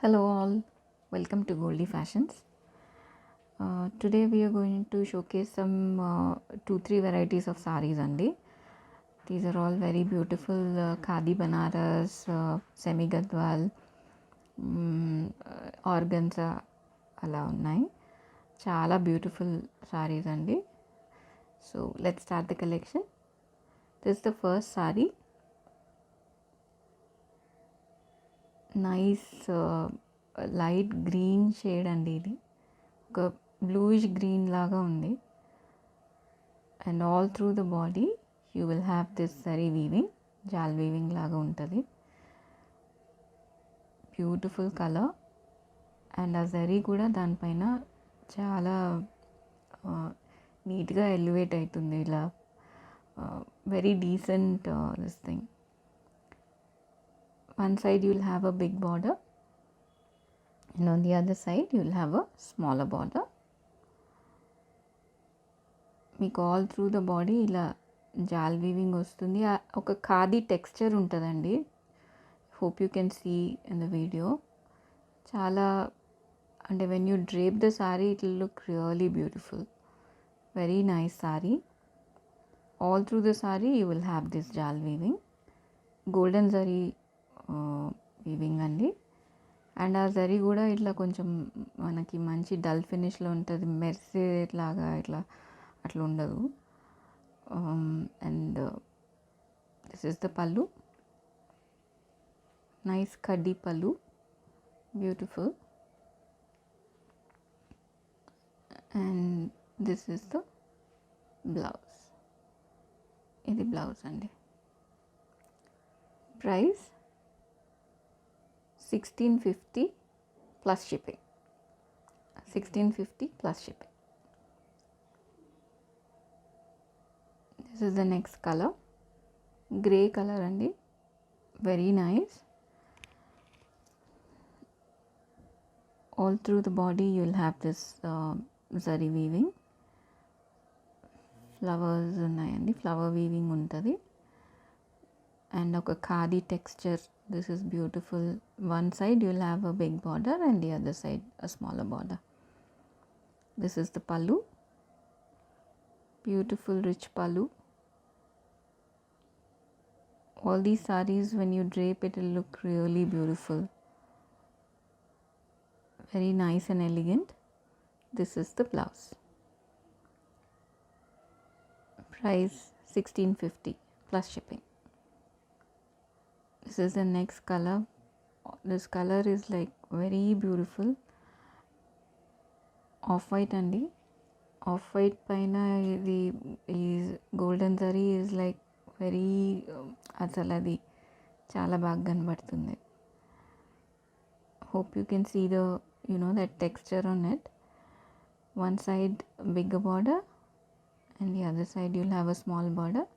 Hello all, welcome to Goldie Fashions. Today we are going to showcase some 2-3 varieties of sarees andi. These are all very beautiful khadi banaras, semi gadwal, organza ala unnai. Chala beautiful sarees andi. So let's start the collection. This is the first saree. Nice light green shade అండి. ఇది ఒక bluish green లాగా ఉంది. And all through the body you will have this zari weaving, jaal weaving లాగా ఉంటుంది. Beautiful colour. And ఆ జరీ కూడా దానిపైన చాలా నీట్గా ఎలివేట్ అవుతుంది. ఇలా very decent this thing. One side you will have a big border and on the other side you will have a smaller border. మీకు ఆల్ త్రూ ద బాడీ ఇలా jaal weaving వస్తుంది. ఒక ఖాదీ టెక్స్చర్ ఉంటుందండి. Hope you can see in the video. చాలా అంటే when you drape the saree it will look really beautiful. Very nice saree. All through the sorry you will have this jaal weaving. Golden zari weaving అండి. And ఆ జరీ కూడా ఇట్లా కొంచెం మనకి మంచి డల్ ఫినిష్లో ఉంటుంది. మెర్సీ లాగా ఇట్లా అట్లా ఉండదు. అండ్ దిస్ ఇస్ ద పళ్ళు. నైస్ కడ్డీ పళ్ళు, beautiful. And this is the blouse. ఇది బ్లౌజ్ అండి. Price 1650 plus shipping. 1650 plus shipping. This is the next color. Grey color andi. Very nice. All through the body you will have this zari weaving. Flowers unnayandi. Flower weaving untadi. And oka khadi texture. This is beautiful. One side you will have a big border and the other side a smaller border. This is the pallu. Beautiful rich pallu. All these sarees when you drape it will look really beautiful. Very nice and elegant. This is the blouse. Price 1650 plus shipping. This is the next color. This color is like very beautiful. Off white andi. Off white paina idi is golden zari is like very asaladi chala baga ganbadutundi. Hope you can see the that texture on it. One side bigger border and the other side you'll have a small border.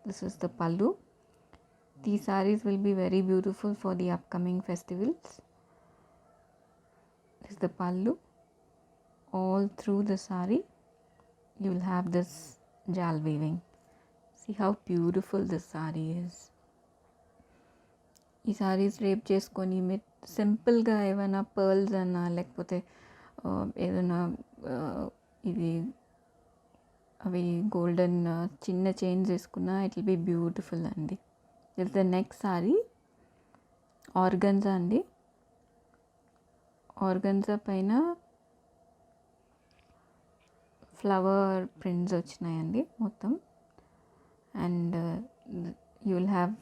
This is the pallu. These sarees will be very beautiful for the upcoming festivals. This is the pallu. All through the saree you will have this jal weaving. See how beautiful this saree is. ఈ saris rape చేసుకొని మీరు సింపుల్గా ఏమైనా pearls అన్నా లేకపోతే ఏదైనా ఇవి అవి గోల్డెన్ చిన్న చైన్స్ వేసుకున్నా ఇట్ విల్ బి బ్యూటిఫుల్ అండి. This is the next saree. Organza అండి. Organza పైన ఫ్లవర్ ప్రింట్స్ వచ్చినాయండి మొత్తం. And you will have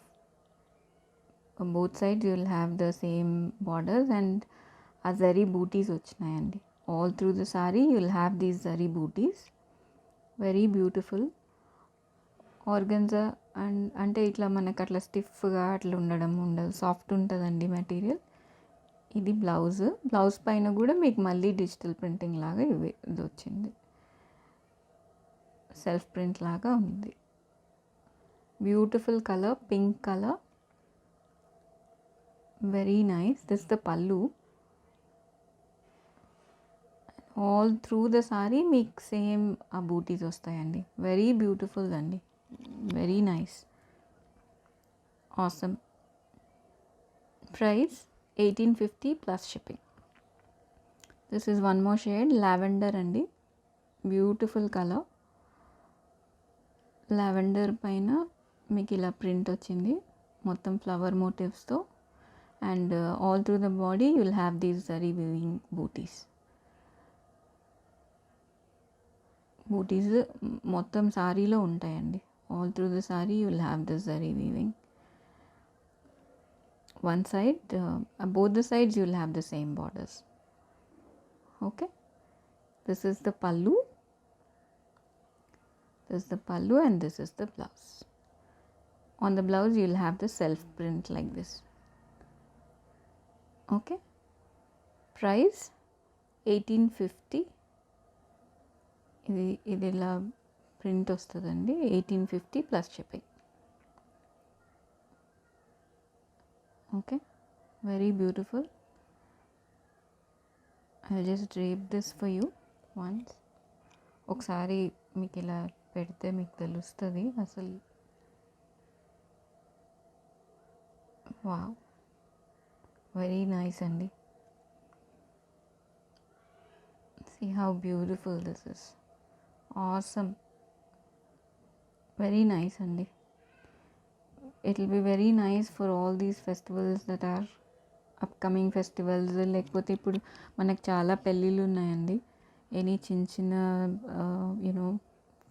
both sides you will have the same borders and ఆ జరీ బూటీస్ వచ్చినాయండి. All through the sorry you will have these zari booties. Very beautiful. Organza and అంటే ఇట్లా మనకు అట్లా స్టిఫ్గా అట్లా ఉండదు. సాఫ్ట్ ఉంటుందండి మెటీరియల్. ఇది బ్లౌజ్ పైన కూడా మీకు మళ్ళీ డిజిటల్ ప్రింటింగ్ లాగా ఇది వచ్చింది. సెల్ఫ్ ప్రింట్ లాగా ఉంది. Beautiful colour, pink colour. Very nice. This the పల్లు. ఆల్ త్రూ ద సారీ మీకు సేమ్ ఆ బూటీస్ వస్తాయండి. వెరీ బ్యూటిఫుల్ అండి. Very nice. Awesome. Price 1850 plus shipping. This is one more shade, lavender అండి, బ్యూటిఫుల్ కలర్. లావెండర్ పైన మీకు ఇలా ప్రింట్ వచ్చింది మొత్తం ఫ్లవర్ మోటివ్స్తో, and all through the body you will have these zari weaving butis. Butis మొత్తం సారీలో ఉంటాయండి. All through the sorry you will have this zari weaving. One side, both the sides you will have the same borders. Okay, this is the pallu, this is the pallu, and this is the blouse. On the blouse you will have the self print like this. Okay, price 1850. ఇది ఇలా print వస్తుందండి, 1850 plus shipping. Okay, very beautiful. I'll just drape this for you once. ఒకసారి మీకు ఇలా పెడితే మీకు తెలుస్తుంది అసలు. వావ్, వెరీ నైస్ అండి. See how beautiful this is. Awesome, very nice అండి. It will be very nice for all these festivals that are upcoming festivals. లేకపోతే ఇప్పుడు మనకు చాలా పెళ్ళిళ్ళు ఉన్నాయండి, ఎనీ చిన్న చిన్న you know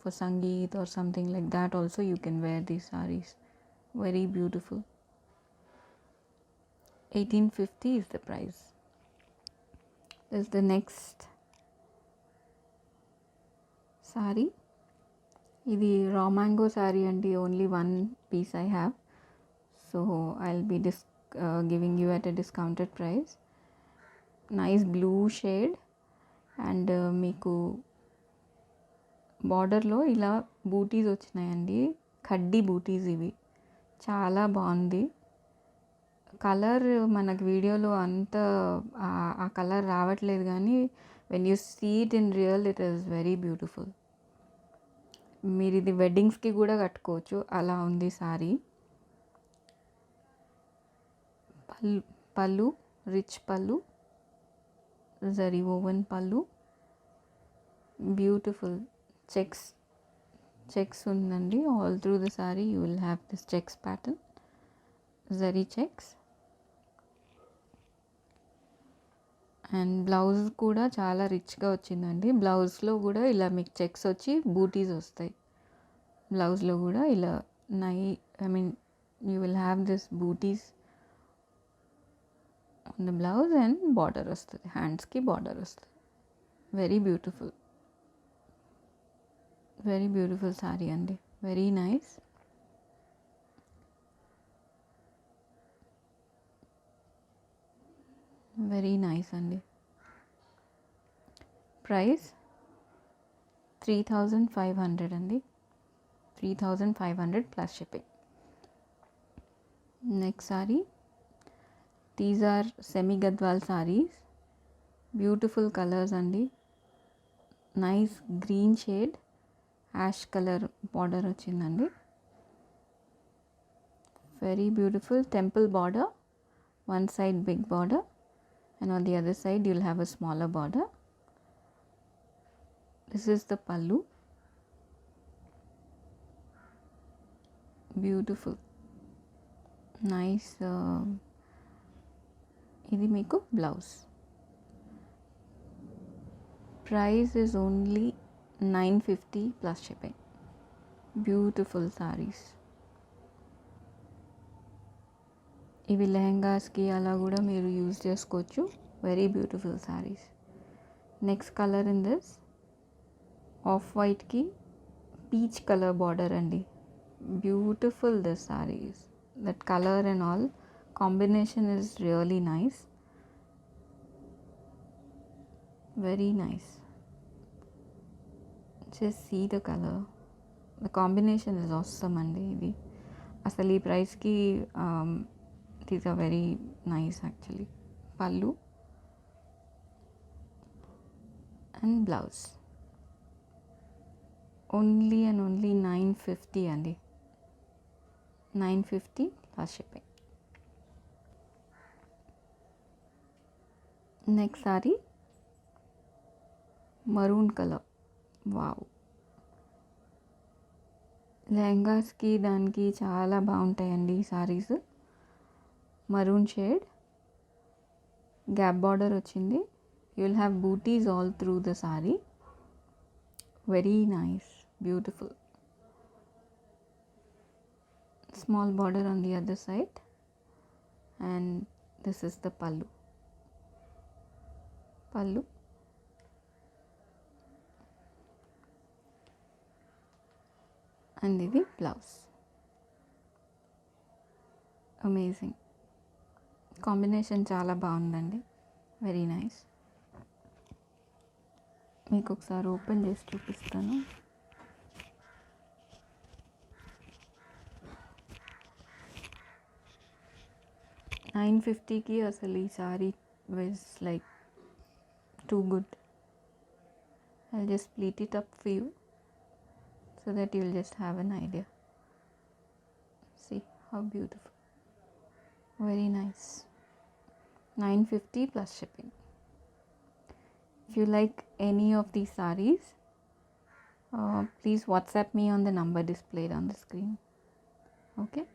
for sangeet or something like that also you can wear these saris. Very beautiful. 1850 is the price. This is the next saree. ఇది రా మ్యాంగో శారీ అండి, only one piece I have, so I'll be giving you at a discounted price. Nice blue shade, and మీకు బార్డర్లో ఇలా బూటీస్ వచ్చినాయండి, కడ్డీ బూటీస్. ఇవి చాలా బాగుంది. కలర్ మనకు వీడియోలో అంత ఆ కలర్ రావట్లేదు, కానీ when you see it in real it is very beautiful. మీరు ఇది వెడ్డింగ్స్కి కూడా కట్టుకోవచ్చు, అలా ఉంది సారీ. పళ్ళు రిచ్ పళ్ళు, జరీ ఓవెన్ పళ్ళు, బ్యూటిఫుల్ చెక్స్ ఉందండి. All through the sorry you will have this checks pattern, zari checks. And blouse కూడా చాలా రిచ్గా వచ్చిందండి. బ్లౌజ్లో కూడా ఇలా మీకు చెక్స్ వచ్చి బూటీస్ వస్తాయి. బ్లౌజ్లో కూడా ఇలా I mean you will have this butis on the blouse, and border వస్తుంది, హ్యాండ్స్కి బార్డర్ వస్తుంది. Very beautiful, very beautiful saree అండి, వెరీ నైస్. వెరీ నైస్ అండి. ప్రైస్ 3500 అండి, 3500 plus shipping. Next saree, these are semi Gadwal sarees, beautiful colours అండి. Nice green shade, ash colour border వచ్చిందండి. Very beautiful temple border, one side big border and on the other side you will have a smaller border. This is the pallu, beautiful, nice. Idi meeku blouse. Price is only 950 plus shipping. Beautiful sarees. ఇవి లెహంగాస్కి అలా కూడా మీరు use చేసుకోవచ్చు. Very beautiful sarees. Next colour in this off వైట్కి peach colour border అండి. Beautiful this sarees, that colour and all combination is really nice, very nice. Just see the colour, the combination is awesome అండి. ఇది అసలు ఈ ప్రైస్కి these are very nice actually. Pallu and blouse. Only and only 950 andi, 950 plus shipping. Next saree maroon colour. Wow, లెహంగాస్కి దానికి చాలా బాగుంటాయండి ఈ sarees. Maroon shade, gap border వచ్చింది. You will have butis all through the saree. Very nice, beautiful. Small border on the other side, and this is the pallu. And ఇది blouse. Amazing combination, చాలా బాగుందండి. Very nice. మీకు ఒకసారి ఓపెన్ చేసి చూపిస్తాను. $950కి అసలు ఈ sorry was like too good. I'll just pleat it up for you so that you'll just have an idea. See how beautiful. Very nice. $950 plus shipping. If you like any of these sarees, please WhatsApp me on the number displayed on the screen. Okay?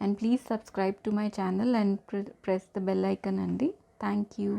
And please subscribe to my channel and press the bell icon andi. Thank you.